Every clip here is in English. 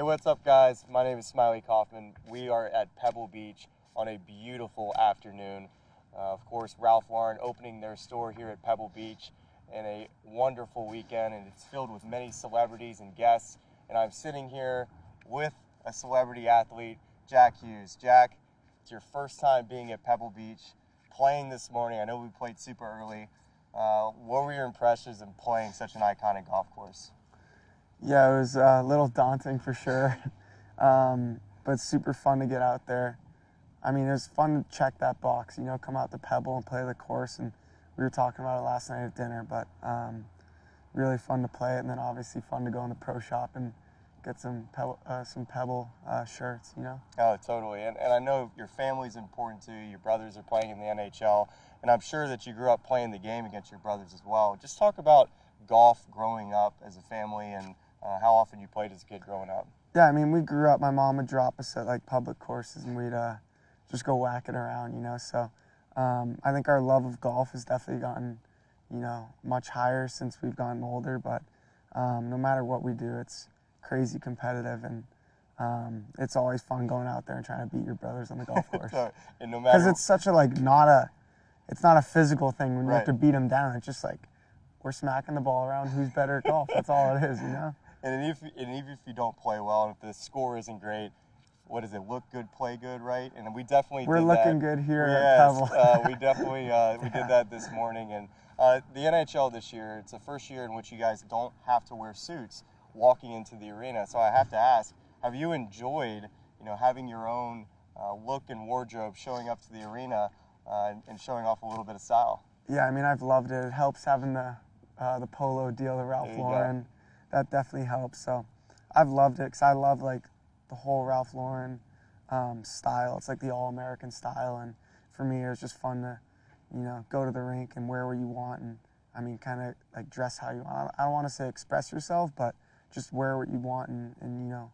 Hey, what's up, guys? My name is Smiley Kaufman. We are at Pebble Beach on a beautiful afternoon. Of course, Ralph Lauren opening their store here at Pebble Beach in a wonderful weekend, and it's filled with many celebrities and guests. And I'm sitting here with a celebrity athlete, Jack Hughes. Jack, it's your first time being at Pebble Beach, playing this morning. I know we played super early. What were your impressions in playing such an iconic golf course? Yeah, it was a little daunting for sure, but super fun to get out there. I mean, it was fun to check that box, you know, come out to Pebble and play the course, and we were talking about it last night at dinner, but really fun to play it, and then obviously fun to go in the pro shop and get some Pebble shirts, you know? Oh, totally. And I know your family's important to you. Your brothers are playing in the NHL, and I'm sure that you grew up playing the game against your brothers as well. Just talk about golf growing up as a family and how often you played as a kid growing up. Yeah, I mean, we grew up, my mom would drop us at like public courses and we'd just go whacking around, you know? So I think our love of golf has definitely gotten, you know, much higher since we've gotten older, but no matter what we do, it's crazy competitive, and it's always fun going out there and trying to beat your brothers on the golf course. And no matter, because it's such a it's not a physical thing when you have to beat them down. It's just like we're smacking the ball around. Who's better at golf? That's all it is, you know. And even if you don't play well, if the score isn't great, what is it? Look good, play good, right? And we definitely we're did looking that. good here at Pebble. We definitely we did that this morning. And the NHL this year, it's the first year in which you guys don't have to wear suits walking into the arena. So I have to ask, have you enjoyed, you know, having your own look and wardrobe showing up to the arena and showing off a little bit of style? Yeah, I mean, I've loved it. It helps having the Polo deal, the Ralph Lauren. That definitely helps. So I've loved it because I love like the whole Ralph Lauren style. It's like the all-American style, and for me, it was just fun to, you know, go to the rink and wear what you want, and I mean, kind of like dress how you want. I don't want to say express yourself, but just wear what you want, and you know,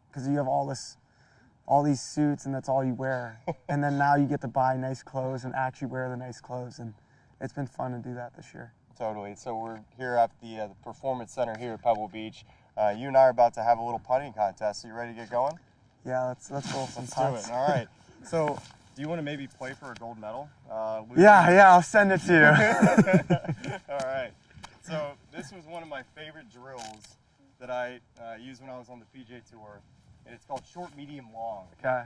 because you have all these suits and that's all you wear, and then now you get to buy nice clothes and actually wear the nice clothes, and it's been fun to do that this year. Totally. So we're here at the Performance Center here at Pebble Beach. You and I are about to have a little putting contest. So you ready to get going? Yeah, let's roll some putts. Let's do it. All right. So do you want to maybe play for a gold medal? Yeah, I'll send it to you. All right. So this was one of my favorite drills that I used when I was on the PGA Tour, and it's called short, medium, long. Okay.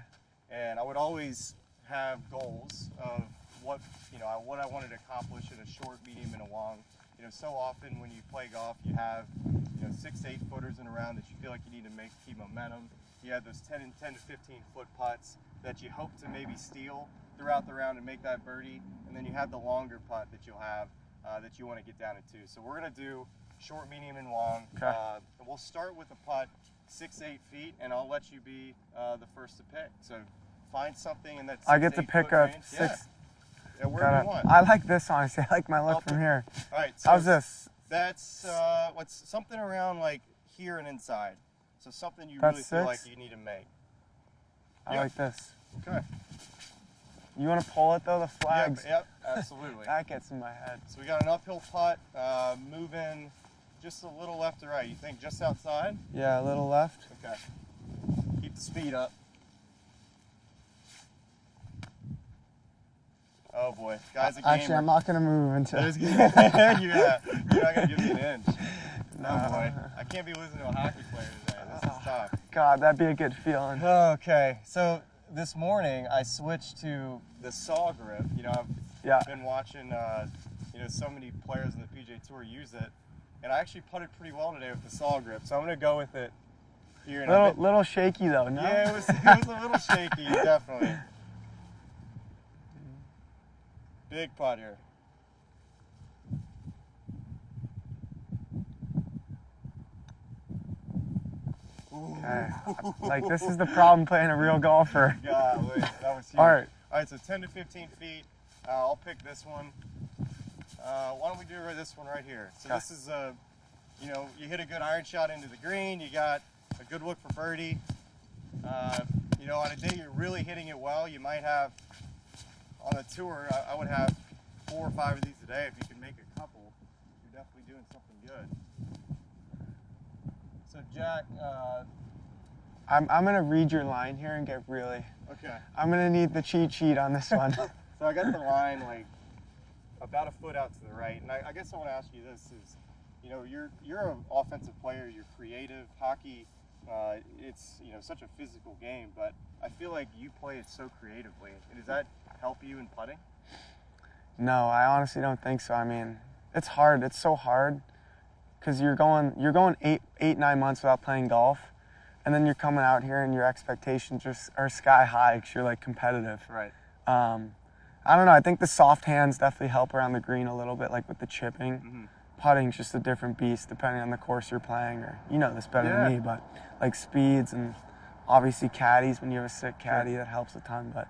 And I would always have goals of what I wanted to accomplish in a short, medium, and a long. You know, so often when you play golf, you have 6 to 8 footers in a round that you feel like you need to keep momentum. You have those 10 to 15 foot putts that you hope to maybe steal throughout the round and make that birdie, and then you have the longer putt that you'll have that you want to get down into. So we're gonna do short, medium, and long. Okay. And we'll start with a putt 6 to 8 feet, and I'll let you be the first to pick. So find something in that 6 I get to pick up range. 6. Yeah, wherever you want. I like this, honestly. I like my look from here. All right. So how's this? That's what's something around like here and inside. So something you really feel like you need to make. I like this. Okay. You want to pull it though, the flags? Yep, absolutely. That gets in my head. So we got an uphill putt, moving just a little left to right. You think just outside? Yeah, a little left. Okay. Keep the speed up. Oh boy, guy's a gamer. Actually, I'm not gonna move until. You're not gonna give me an inch. No boy, I can't be losing to a hockey player today. This is tough. God, that'd be a good feeling. Okay, so this morning I switched to the saw grip. You know, I've been watching, so many players in the PGA Tour use it, and I actually putted pretty well today with the saw grip. So I'm gonna go with it here. In a little shaky though, no? Yeah, it was a little shaky, definitely. Big putt here. Okay. Like, this is the problem playing a real golfer. Golly, that was huge. All right, so 10 to 15 feet. I'll pick this one. Why don't we do this one right here? So this is you hit a good iron shot into the green. You got a good look for birdie. On a day you're really hitting it well, you might have on a tour. I would have 4 or 5 of these a day. If you can make a couple, you're definitely doing something good. So Jack, I'm gonna read your line here and get really. okay. I'm gonna need the cheat sheet on this one. So I got the line like about a foot out to the right, and I guess I want to ask you this: is, you know, you're an offensive player, you're creative. Hockey, it's, you know, such a physical game, but I feel like you play it so creatively. Does that help you in putting? No, I honestly don't think so. I mean, it's hard. It's so hard because you're going 9 months without playing golf, and then you're coming out here and your expectations are sky high because you're like competitive. Right. I don't know. I think the soft hands definitely help around the green a little bit, like with the chipping. Mm-hmm. Putting's just a different beast depending on the course you're playing, or you know this better than me, but like speeds and obviously caddies. When you have a sick caddy, that helps a ton. But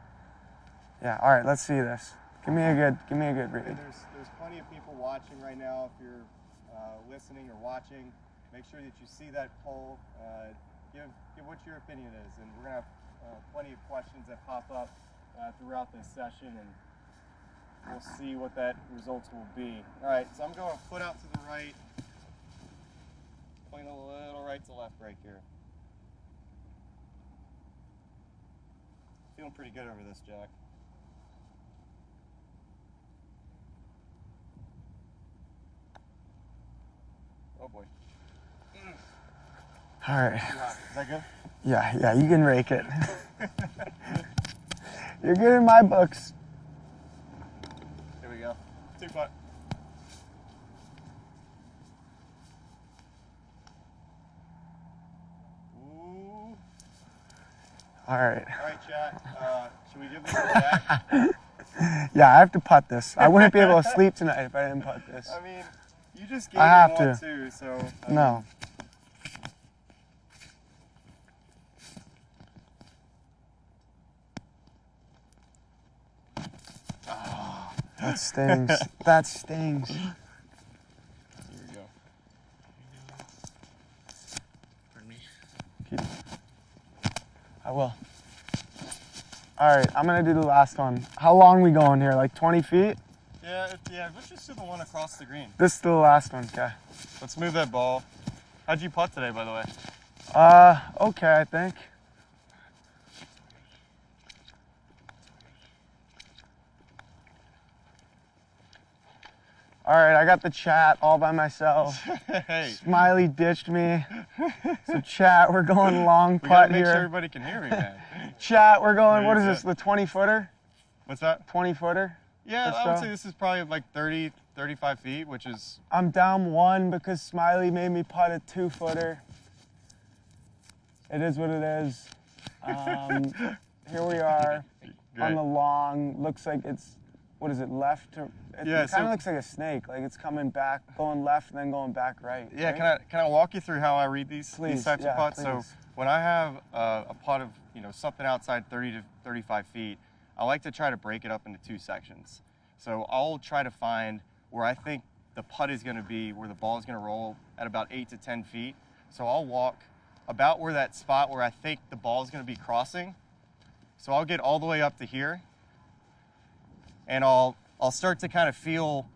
yeah, all right, let's see this. Give me a good read. There's plenty of people watching right now. If you're listening or watching, make sure that you see that poll. Give what your opinion is, and we're gonna have plenty of questions that pop up throughout this session, and we'll see what that results will be. All right, so I'm going a foot out to the right, playing a little right to left break here. Feeling pretty good over this, Jack. Oh boy. All right. Is that good? Yeah, you can rake it. You're good in my books. Here we go. 2 putt. Ooh. All right. All right, chat. Should we give this a Jack? Yeah, I have to putt this. I wouldn't be able to sleep tonight if I didn't putt this. I mean, you just gave I have me one to. too, so. No. That stings. That stings. Here we go. Pardon me. I will. All right, I'm gonna do the last one. How long we going here? Like 20 feet? Yeah. Let's just do the one across the green. This is the last one, okay. Let's move that ball. How'd you putt today, by the way? Okay, I think. All right, I got the chat all by myself. Hey. Smiley ditched me. So chat, we're going long We gotta putt make here. sure everybody can hear me, man. Chat, we're going, Very what is good. this, the 20-footer? What's that? 20-footer? Yeah, Or I would so? say this is probably like 30, 35 feet, which is. I'm down one because Smiley made me putt a 2-footer. It is what it is. Here we are on the long. Looks like it's, what is it, left to? It Yeah, kind of so- looks like a snake. Like it's coming back, going left, and then going back right. Yeah, right? can I walk you through how I read these Please, types yeah, of putts? So please. when I have a putt of, you know, something outside 30 to 35 feet, I like to try to break it up into 2 sections. So I'll try to find where I think the putt is going to be, where the ball is going to roll at about 8 to 10 feet. So I'll walk about where that spot where I think the ball is going to be crossing. So I'll get all the way up to here, and I'll start to kind of feel,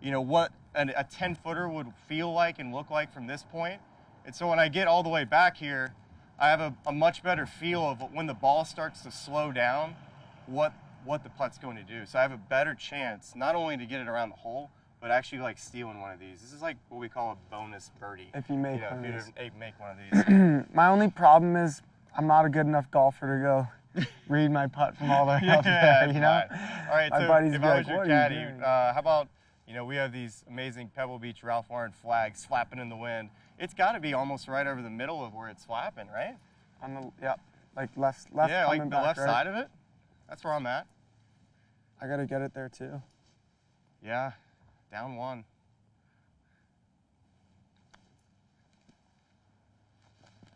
you know, what a 10-footer would feel like and look like from this point. And so when I get all the way back here, I have a much better feel of when the ball starts to slow down, what the putt's going to do. So I have a better chance not only to get it around the hole, but actually like stealing one of these. This is like what we call a bonus birdie. If you make know, one if of you these. make one of these. My only problem is I'm not a good enough golfer to go read my putt from all the way up there, you know? Fine. All right, My so buddies if be I like, was your "What are you caddy, doing?" how about, you know, we have these amazing Pebble Beach Ralph Lauren flags flapping in the wind. It's got to be almost right over the middle of where it's flapping, right? On the, yeah, like left Yeah, like coming the back, left right? side of it. That's where I'm at. I got to get it there too. Yeah, down one.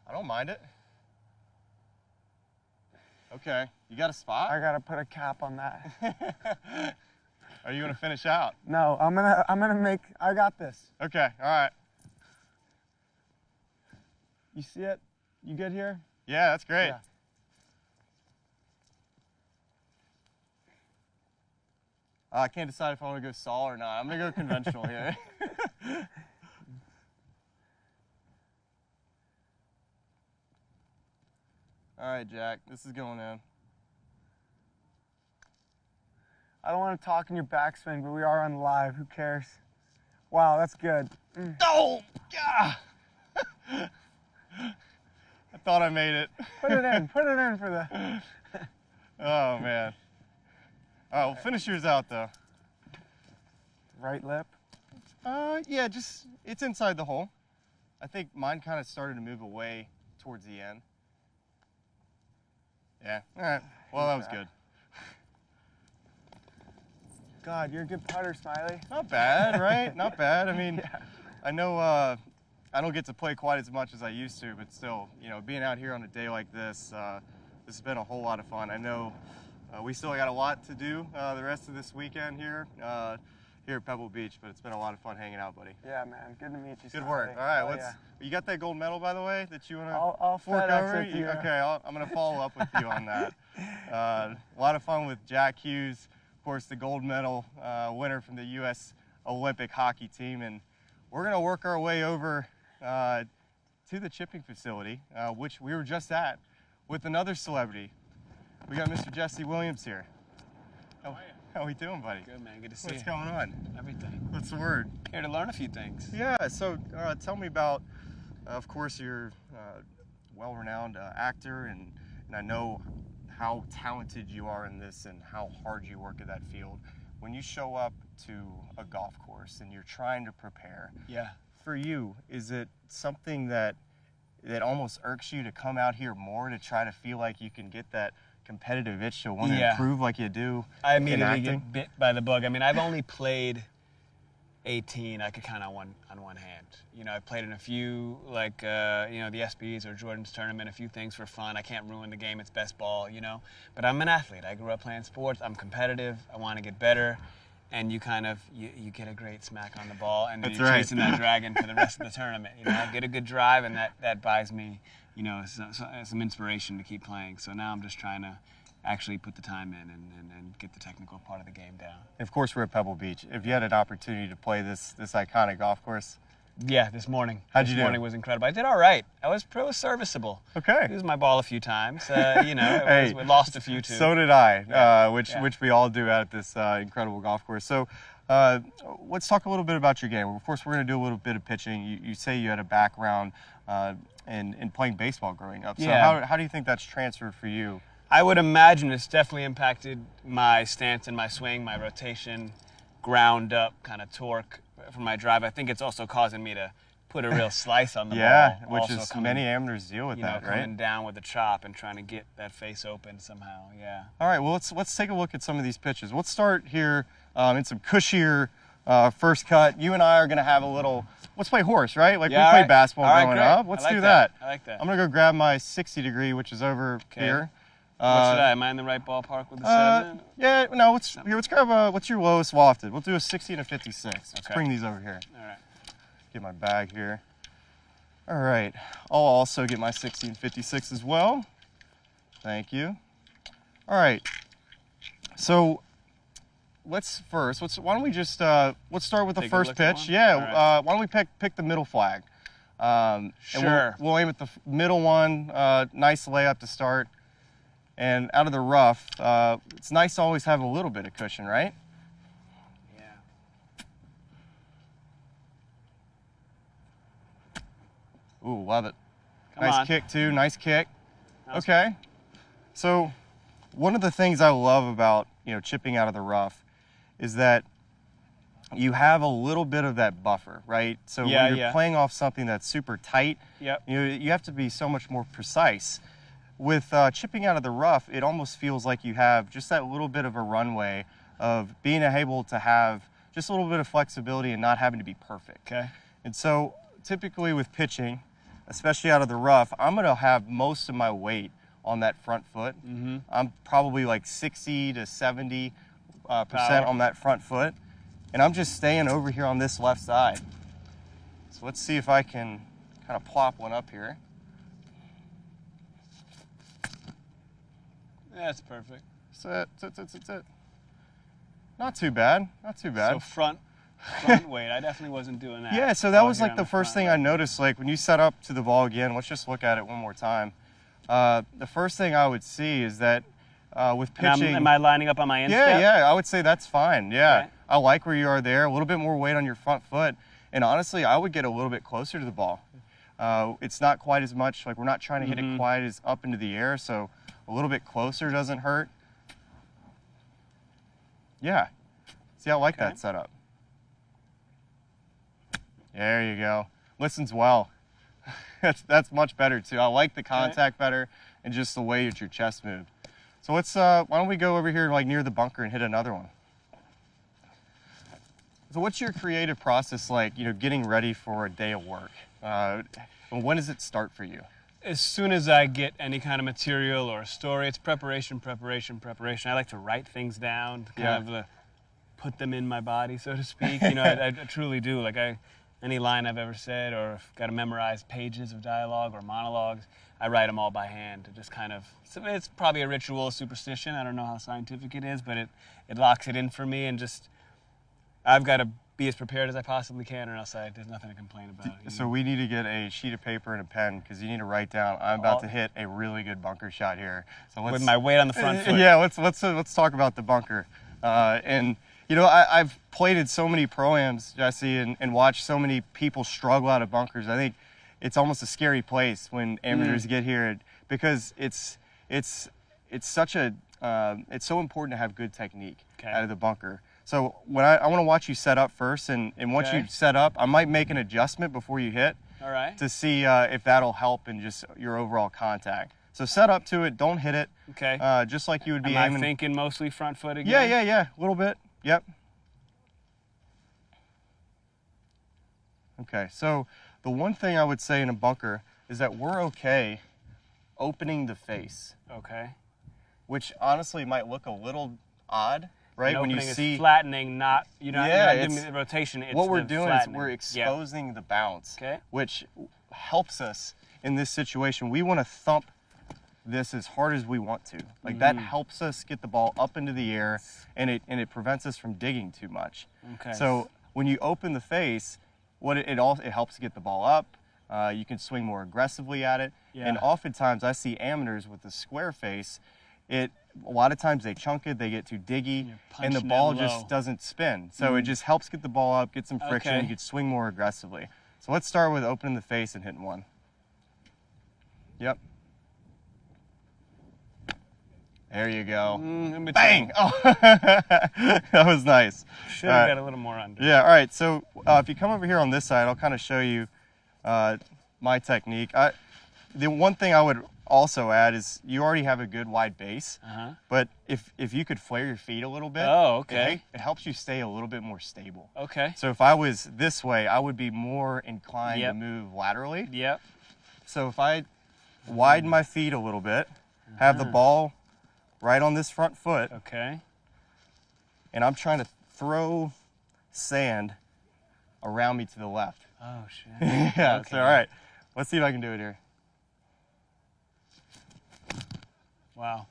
I don't mind it. Okay, you got a spot? I got to put a cap on that. Are you gonna finish out? No, I'm gonna make, I got this. Okay, all right. You see it? You good here? Yeah, that's great. Yeah. I can't decide if I want to go saw or not. I'm gonna go conventional here. All right, Jack, this is going in. I don't want to talk in your backswing, but we are on live. Who cares? Wow, that's good. Oh, yeah. I thought I made it. Put it in. Put it in for the... Oh, man. All right, well, finish yours out, though. Right lip? Yeah, just, it's inside the hole. I think mine kind of started to move away towards the end. Yeah, all right. Well, that was good. God, you're a good putter, Smiley. Not bad, right? Not bad. I mean, Yeah. I know I don't get to play quite as much as I used to, but still, you know, being out here on a day like this, this has been a whole lot of fun. I know we still got a lot to do the rest of this weekend here at Pebble Beach, but it's been a lot of fun hanging out, buddy. Yeah, man. Good to meet you, Good work. All right, yeah. You got that gold medal, by the way, that you want to I'll fork FedEx over? it to you. Okay, I'm going to follow up with you on that. A lot of fun with Jack Hughes, of course, the gold medal winner from the U.S. Olympic hockey team, and we're going to work our way over to the chipping facility, which we were just at, with another celebrity. We got Mr. Jesse Williams here. How are we doing, buddy? Good, man. Good to see you. What's going on? Everything. What's the word? Here to learn a few things. Yeah, so tell me about, of course, you're a well-renowned actor, and I know how talented you are in this and how hard you work at that field. When you show up to a golf course and you're trying to prepare, Yeah. for you, is it something that almost irks you to come out here more to try to feel like you can get that competitive itch to want to improve like you do I in immediately acting? get bit by the bug. I mean, I've only played 18. I could count on one hand. You know, I played in a few, like, you know, the SBs or Jordan's tournament, a few things for fun. I can't ruin the game. It's best ball, you know. But I'm an athlete. I grew up playing sports. I'm competitive. I want to get better. And you kind of, you get a great smack on the ball, and then That's you're right. chasing that dragon for the rest of the tournament. You know, I get a good drive, and that buys me, you know, some inspiration to keep playing. So now I'm just trying to actually put the time in and get the technical part of the game down. Of course, we're at Pebble Beach. If you had an opportunity to play this iconic golf course, Yeah, this morning. How'd you do? This morning was incredible. I did all right. I was serviceable. okay. Used my ball a few times. You know, Hey, we lost a few too. So did I, Yeah. which we all do out at this incredible golf course. So let's talk a little bit about your game. Of course, we're going to do a little bit of pitching. You say you had a background in playing baseball growing up. So Yeah. how do you think that's transferred for you? I would imagine it's definitely impacted my stance and my swing, my rotation, ground up kind of torque from my drive. I think it's also causing me to put a real slice on the Yeah, ball. which Also is coming, many amateurs deal with you know, that, right? coming down with a chop and trying to get that face open somehow. Yeah. All right, well, let's take a look at some of these pitches. Let's start here in some cushier first cut. You and I are going to have a little, let's play horse, right? Like Yeah, we played right. basketball All right, growing great. up. Let's I like do that. that. I like that. I'm going to go grab my 60 degree, which is over here. What should I? Am I in the right ballpark with the 7? Yeah, no, let's grab what's your lowest lofted? We'll do a 60 and a 56. Let's Okay. bring these over here. All right. Get my bag here. All right, I'll also get my 60 and 56 as well. Thank you. All right, so why don't we just let's start with the Take a first look at pitch. one? Yeah, All right. why don't we pick the middle flag? And Sure. we'll aim at the middle one. Nice layup to start. And out of the rough, it's nice to always have a little bit of cushion, right? Yeah. Ooh, love it. Come Nice on. kick too, nice kick. That was Okay. So one of the things I love about, chipping out of the rough is that you have a little bit of that buffer, right? So Yeah, when you're yeah. playing off something that's super tight, Yep. you have to be so much more precise. With chipping out of the rough, it almost feels like you have just that little bit of a runway of being able to have just a little bit of flexibility and not having to be perfect. Okay. And so typically with pitching, especially out of the rough, I'm going to have most of my weight on that front foot. Mm-hmm. I'm probably like 60 to 70% Power. on that front foot. And I'm just staying over here on this left side. So let's see if I can kind of plop one up here. That's perfect. Sit. Not too bad, not too bad. So front weight. I definitely wasn't doing that. Yeah, so that All was here like on the first front thing I weight. noticed, like when you set up to the ball again, let's just look at it one more time. the first thing I would see is that with pitching... Am I lining up on my instep? Yeah, I would say that's fine, yeah. Okay. I like where you are there, a little bit more weight on your front foot, and honestly, I would get a little bit closer to the ball. It's not quite as much, like we're not trying to hit it quite as up into the air, so a little bit closer doesn't hurt. Yeah, see, I like that setup. There you go. Listens well. That's much better too. I like the contact better and just the way that your chest moved. So let's, why don't we go over here like near the bunker and hit another one. So what's your creative process like, getting ready for a day of work? And when does it start for you? As soon as I get any kind of material or a story, it's preparation. I like to write things down, kind of put them in my body, so to speak. I truly do. Like any line I've ever said, or if I've got to memorize pages of dialogue or monologues, I write them all by hand. It just kind of, it's probably a ritual, a superstition. I don't know how scientific it is, but it locks it in for me, and just, I've got to be as prepared as I possibly can, or else there's nothing to complain about. So we need to get a sheet of paper and a pen, because you need to write down, I'm about to hit a really good bunker shot here. So with my weight on the front foot. Yeah, let's talk about the bunker. I've played in so many pro-ams, Jesse, and watched so many people struggle out of bunkers. I think it's almost a scary place when amateurs get here, because it's such a it's so important to have good technique out of the bunker. So when I want to watch you set up first, and once you set up, I might make an adjustment before you hit, to see if that'll help in just your overall contact. So set up to it, don't hit it. Okay. Just like you would be aiming. Am I thinking mostly front foot again? Yeah, a little bit. Yep. Okay, so the one thing I would say in a bunker is that we're okay opening the face. Okay. Which honestly might look a little odd, right? When you see is flattening, not you're not doing the rotation. It's what we're doing flattening. Is we're exposing the bounce, okay, which helps us in this situation. We want to thump this as hard as we want to. Like that helps us get the ball up into the air, and it prevents us from digging too much. Okay. So when you open the face, it helps get the ball up. You can swing more aggressively at it. Yeah. And oftentimes I see amateurs with the square face. A lot of times they chunk it, they get too diggy, and the ball just doesn't spin. So it just helps get the ball up, get some friction, you can swing more aggressively. So let's start with opening the face and hitting one. Yep. There you go. Bang! Oh, that was nice. Should have got a little more under. Yeah, all right. So if you come over here on this side, I'll kind of show you my technique. The one thing I would also add is you already have a good wide base, but if you could flare your feet a little bit, it helps you stay a little bit more stable. Okay. So if I was this way, I would be more inclined to move laterally. Yep. So if I widen my feet a little bit, have the ball right on this front foot. Okay. And I'm trying to throw sand around me to the left. Oh, shit. Yeah, so all right. Let's see if I can do it here. Wow.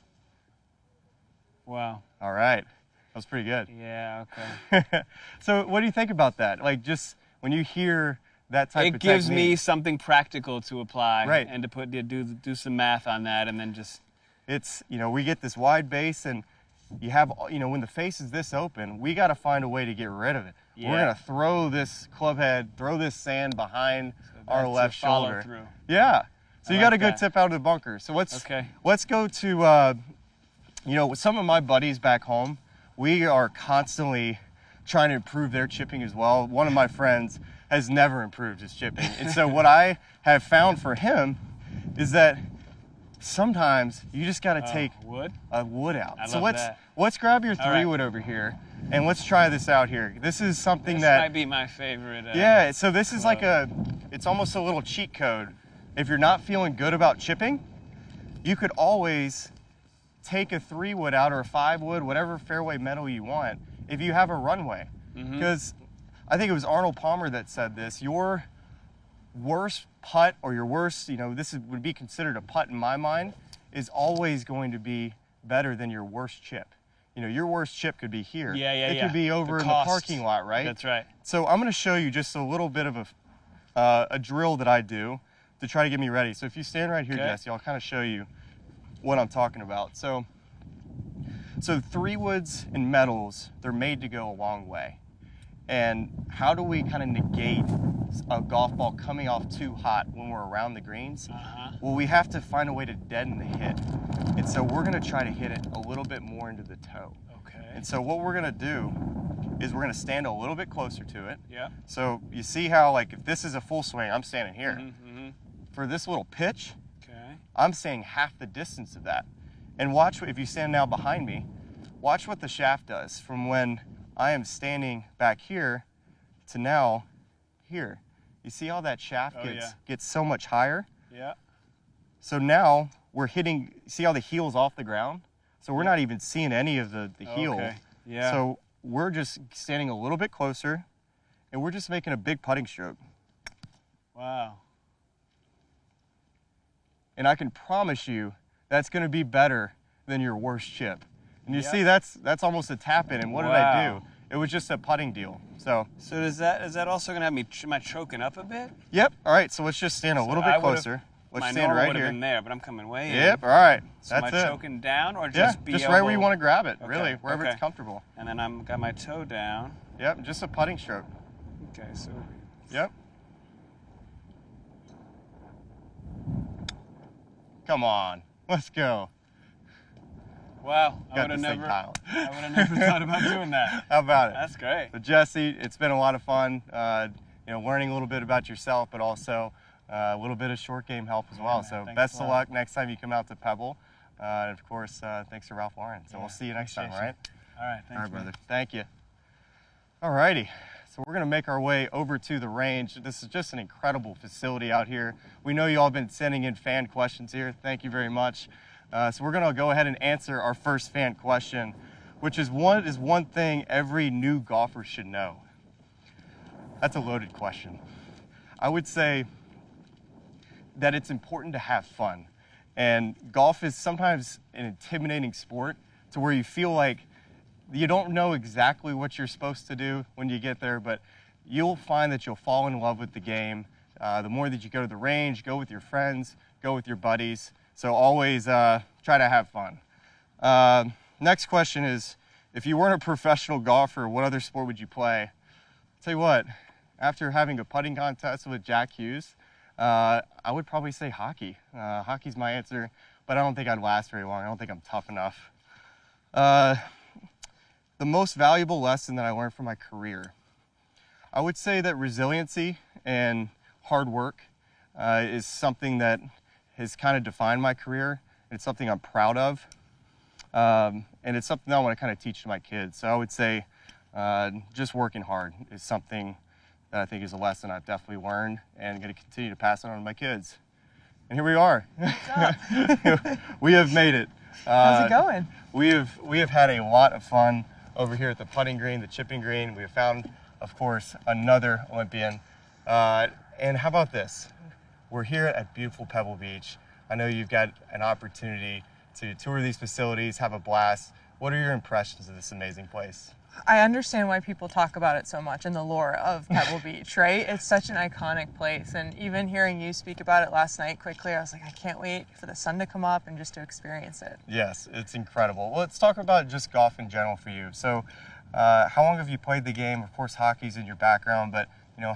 Wow. All right. That was pretty good. Yeah, okay. So what do you think about that? Like just when you hear that type of technique. It gives me something practical to apply. Right. And to do some math on that, and then just... It's, we get this wide base, and you have, when the face is this open, we got to find a way to get rid of it. Yeah. We're going to throw this club head, throw this sand behind our left shoulder. Through. Yeah. So you got a good tip out of the bunker. So let's go to, with some of my buddies back home, we are constantly trying to improve their chipping as well. One of my friends has never improved his chipping. And so what I have found for him is that sometimes you just got to take a wood out. So let's grab your 3-wood over here, and let's try this out here. This is something that might be my favorite. Yeah, so this is like it's almost a little cheat code. If you're not feeling good about chipping, you could always take a 3-wood out or a 5-wood, whatever fairway metal you want, if you have a runway. Because I think it was Arnold Palmer that said this, your worst putt, or your worst, would be considered a putt in my mind, is always going to be better than your worst chip. Your worst chip could be here. It could be over in the parking lot, right? That's right. So I'm going to show you just a little bit of a drill that I do to try to get me ready. So if you stand right here, Okay. Jesse, I'll kind of show you what I'm talking about. So 3-woods and metals, they're made to go a long way. And how do we kind of negate a golf ball coming off too hot when we're around the greens? Well, we have to find a way to deaden the hit. And so we're gonna try to hit it a little bit more into the toe. Okay. And so what we're gonna do is we're gonna stand a little bit closer to it. Yeah. So you see how, like, if this is a full swing, I'm standing here. Mm-hmm. For this little pitch, Okay. I'm staying half the distance of that. And watch, if you stand now behind me, watch what the shaft does from when I am standing back here to now here. You see how that shaft gets so much higher? Yeah. So now we're hitting, see how the heel's off the ground? So we're not even seeing any of the heel. Okay. Yeah. So we're just standing a little bit closer and we're just making a big putting stroke. Wow. And I can promise you that's gonna be better than your worst chip. And you Yep. see, that's almost a tap in. And what did I Wow. do? It was just a putting deal. So is that also gonna have me? Am I choking up a bit? yep. All right. So let's just stand a little bit closer. Let's My stand normal right would have here. been there, but I'm coming way in. Yep. All right. So That's am I it. choking down or Yeah. just be Just right where you elbow- want to grab it. Okay, Really, wherever okay. it's comfortable. And then I'm got my toe down. Yep. Just a putting stroke. Okay. So. Yep. Come on. Let's go. Wow. I Got would have this thing, never. Kyle. I would have never thought about doing that. How about it? That's great. So Jesse, it's been a lot of fun. Learning a little bit about yourself, but also a little bit of short game help as well. man. So Thanks best a of lot. luck next time you come out to Pebble. And of course, thanks to Ralph Lauren. So Yeah, we'll see you next time, all appreciate right? All right. Thanks, All right, man. brother. Thank you. All righty. So we're going to make our way over to the range. This is just an incredible facility out here. We know you all have been sending in fan questions here. Thank you very much. So we're going to go ahead and answer our first fan question, which is what is one thing every new golfer should know? That's a loaded question. I would say that it's important to have fun. And golf is sometimes an intimidating sport to where you feel like you don't know exactly what you're supposed to do when you get there, but you'll find that you'll fall in love with the game. The more that you go to the range, go with your friends, go with your buddies. So always try to have fun. Next question is, if you weren't a professional golfer, what other sport would you play? I'll tell you what, after having a putting contest with Jack Hughes, I would probably say hockey. Hockey's my answer, but I don't think I'd last very long. I don't think I'm tough enough. The most valuable lesson that I learned from my career, I would say that resiliency and hard work is something that has kind of defined my career. It's something I'm proud of. And it's something that I want to kind of teach to my kids. So I would say just working hard is something that I think is a lesson I've definitely learned and going to continue to pass it on to my kids. And here we are. We have made it. How's it going? We have had a lot of fun over here at the putting green, the chipping green. We have found, of course, another Olympian. And how about this? We're here at beautiful Pebble Beach. I know you've got an opportunity to tour these facilities, have a blast. What are your impressions of this amazing place? I understand why people talk about it so much and the lore of Pebble Beach, right? It's such an iconic place. And even hearing you speak about it last night quickly, I was like, I can't wait for the sun to come up and just to experience it. Yes, it's incredible. Well, let's talk about just golf in general for you. So how long have you played the game? Of course, hockey's in your background, but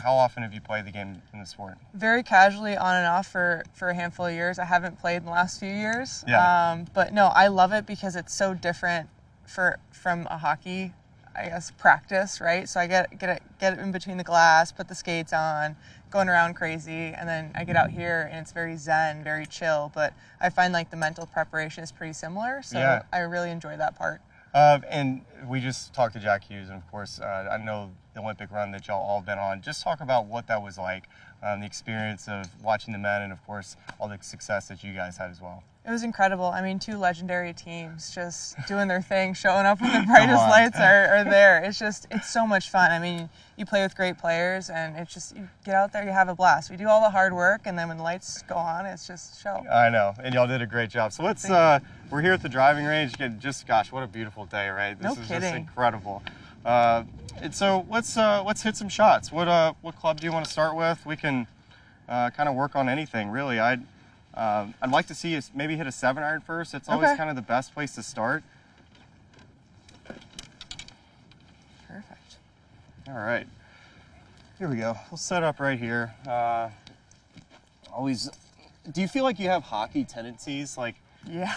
how often have you played the game in the sport? Very casually, on and off for a handful of years. I haven't played in the last few years. Yeah. But no, I love it because it's so different from a hockey, I guess, practice, right? So I get it in between the glass, put the skates on, going around crazy, and then I get out here and it's very zen, very chill. But I find like the mental preparation is pretty similar, so Yeah. I really enjoy that part. And we just talked to Jack Hughes, and of course, I know the Olympic run that y'all all been on. Just talk about what that was like, the experience of watching the men, and of course, all the success that you guys had as well. It was incredible. I mean, two legendary teams just doing their thing, showing up when the brightest on. lights are there. It's so much fun. I mean, you play with great players, and it's just, you get out there, you have a blast. We do all the hard work, and then when the lights go on, it's just show. I know, and y'all did a great job. So let's, we're here at the driving range. Gosh, what a beautiful day, right? This No is kidding. just incredible. And so let's hit some shots. What club do you want to start with? We can kind of work on anything, really. I'd like to see you maybe hit a 7-iron first. It's always kind of the best place to start. Perfect. All right. Here we go. We'll set up right here. Do you feel like you have hockey tendencies, like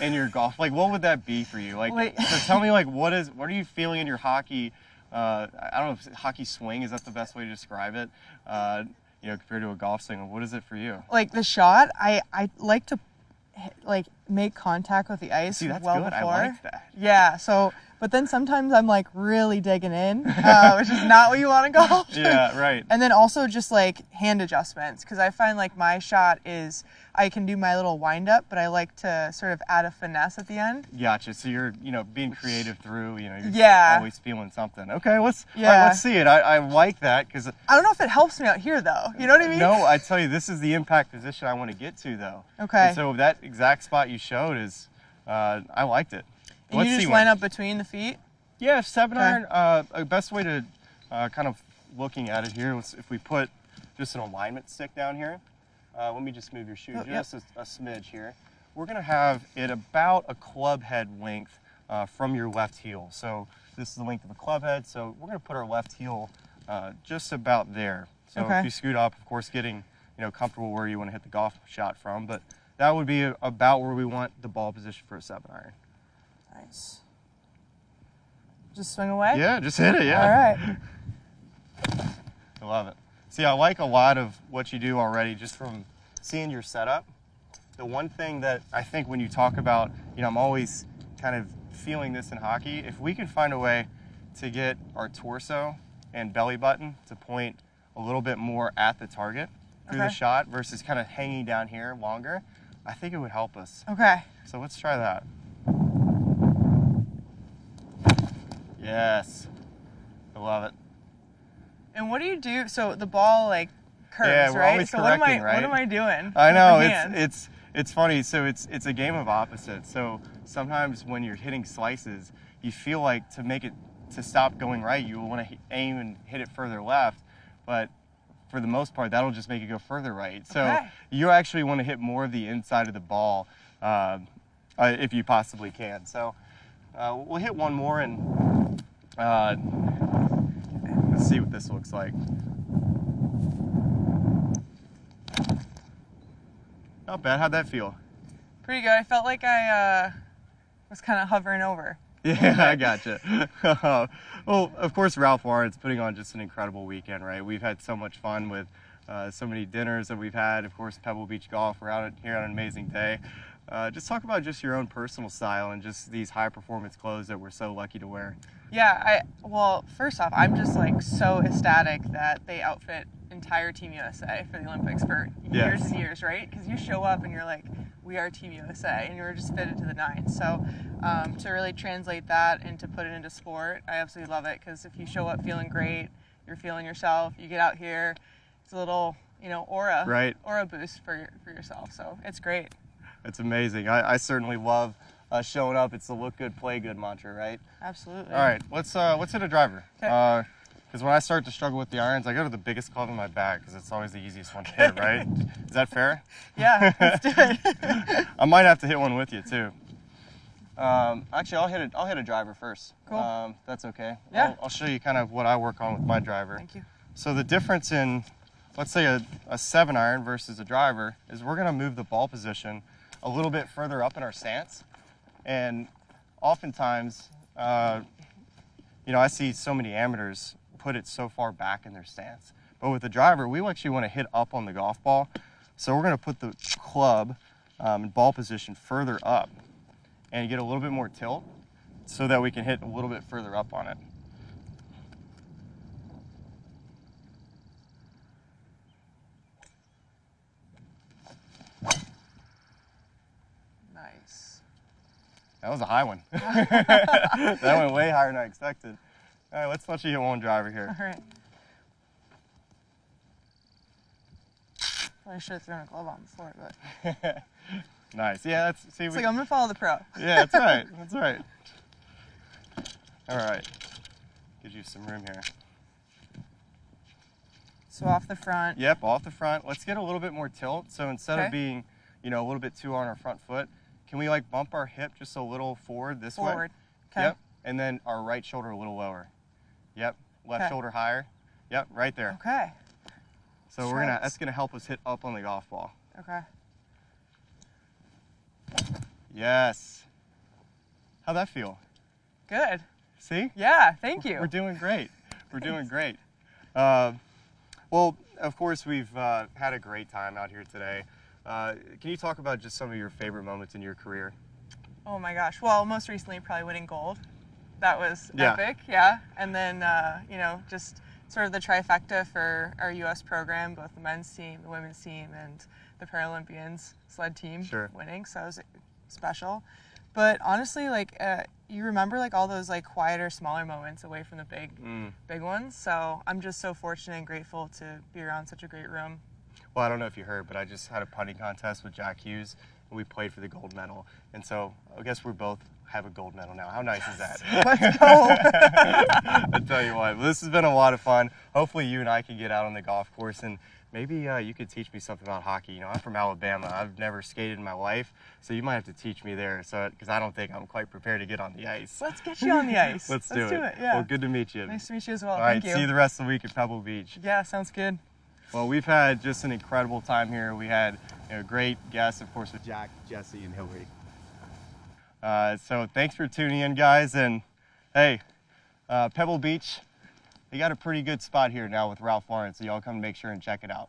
in your golf? Like, what would that be for you? Like, so tell me, like, what are you feeling in your hockey? I don't know if hockey swing, is that the best way to describe it? You know, compared to a golf swing, what is it for you? Like the shot, I like to like make contact with the ice. See, that's well good. before. I like that. Yeah. So, but then sometimes I'm like really digging in, which is not what you want in golf. Yeah, right. And then also just like hand adjustments, because I find like my shot is I can do my little wind up, but I like to sort of add a finesse at the end. Gotcha. So you're, you know, being creative through, you know, you're always feeling something. Okay, let's see it. I like that, because I don't know if it helps me out here though. You know what I mean? No, I tell you, this is the impact position I want to get to though. Okay. And so that exact spot you showed is, I liked it. And you just line up between the feet? Yeah, 7-iron. A best way to kind of looking at it here is if we put just an alignment stick down here. Let me just move your shoe just a smidge here. We're going to have it about a club head length from your left heel. So this is the length of a club head. So we're going to put our left heel just about there. So if you scoot up, of course, getting comfortable where you want to hit the golf shot from, but that would be about where we want the ball position for a 7-iron. Nice. Just swing away? Yeah, just hit it, yeah. All right. I love it. See, I like a lot of what you do already just from seeing your setup. The one thing that I think when you talk about, I'm always kind of feeling this in hockey, if we can find a way to get our torso and belly button to point a little bit more at the target through the shot versus kind of hanging down here longer, I think it would help us. Okay. So let's try that. Yes. I love it. And what do you do? So the ball like curves, yeah, we're right? always So correcting, right? what am I doing? I know, with the hand? it's funny. So it's a game of opposites. So sometimes when you're hitting slices, you feel like to stop going right, you want to aim and hit it further left, but for the most part, that'll just make it go further right. So you actually want to hit more of the inside of the ball if you possibly can. So we'll hit one more and let's see what this looks like. Not bad. How'd that feel? Pretty good. I felt like I was kind of hovering over. Yeah, I gotcha. Well, of course, Ralph Lauren's putting on just an incredible weekend, right? We've had so much fun with so many dinners that we've had. Of course, Pebble Beach Golf. We're out here on an amazing day. Just talk about just your own personal style and just these high-performance clothes that we're so lucky to wear. Yeah, well, first off, I'm just like so ecstatic that they outfit entire Team USA for the Olympics for years and years, right? Because you show up and you're like, we are Team USA, and you're just fitted to the nines. So to really translate that and to put it into sport, I absolutely love it, because if you show up feeling great, you're feeling yourself, you get out here, it's a little, aura boost for yourself. So it's great. It's amazing. I certainly love showing up. It's the look good, play good mantra, right? Absolutely. All right, let's hit a driver. Okay. Because when I start to struggle with the irons, I go to the biggest club in my bag because it's always the easiest one to hit, right? Is that fair? Yeah, let's do it. I might have to hit one with you too. Actually, I'll hit a driver first. Cool. That's okay. Yeah. I'll show you kind of what I work on with my driver. Thank you. So the difference in, let's say a 7-iron versus a driver is we're going to move the ball position a little bit further up in our stance, and oftentimes, I see so many amateurs put it so far back in their stance. But with the driver, we actually want to hit up on the golf ball. So we're going to put the club and ball position further up and get a little bit more tilt so that we can hit a little bit further up on it. Nice. That was a high one. That went way higher than I expected. All right, let's let you hit one driver here. All right. I should have thrown a glove on before, but. Nice. Yeah, it's like I'm gonna follow the pro. Yeah, that's right. That's right. All right. Gives you some room here. So off the front. Yep, off the front. Let's get a little bit more tilt. So instead of Okay. being, a little bit too on our front foot, can we like bump our hip just a little forward this way? Forward. Okay. Yep. And then our right shoulder a little lower. Yep. Left Okay. shoulder higher. Yep, right there. Okay. So that's gonna help us hit up on the golf ball. Okay. Yes. How'd that feel? Good. See? Yeah, thank you. We're doing great. We're doing great. Well, of course, we've had a great time out here today. Can you talk about just some of your favorite moments in your career? Oh my gosh. Well, most recently probably winning gold. That was Yeah. epic, yeah. And then, just sort of the trifecta for our U.S. program, both the men's team, the women's team, and the Paralympians sled team Sure. winning. So it was special. But honestly, you remember all those quieter, smaller moments away from the big ones. So I'm just so fortunate and grateful to be around such a great room. Well, I don't know if you heard, but I just had a putting contest with Jack Hughes, and we played for the gold medal. And so I guess we both have a gold medal now. How nice is that? Let's go. I tell you what, this has been a lot of fun. Hopefully you and I can get out on the golf course, and maybe you could teach me something about hockey. I'm from Alabama. I've never skated in my life, so you might have to teach me there, because I don't think I'm quite prepared to get on the ice. Let's get you on the ice. Let's do it. Yeah. Well, good to meet you. Nice to meet you as well. All right, Thank you. see you the rest of the week at Pebble Beach. Yeah, sounds good. Well, we've had just an incredible time here. We had great guests, of course, with Jack, Jesse, and Hillary. So thanks for tuning in, guys. And hey, Pebble Beach, they got a pretty good spot here now with Ralph Lauren, so y'all come make sure and check it out.